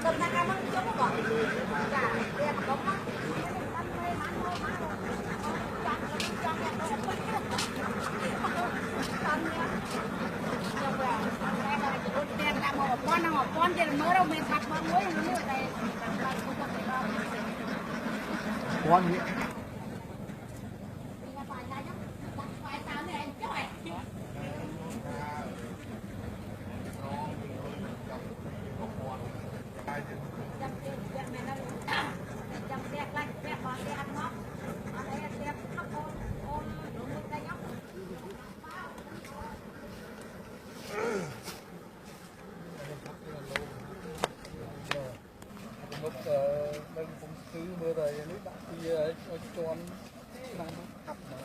Tầm ra cao mất chút rồi. Cả đẹp có mắt. Đèn là một con thì mới đâu mình thật mà mới như này. Con gì? Bên công ty bữa rồi nó đặt đi cho anh đang thấp mà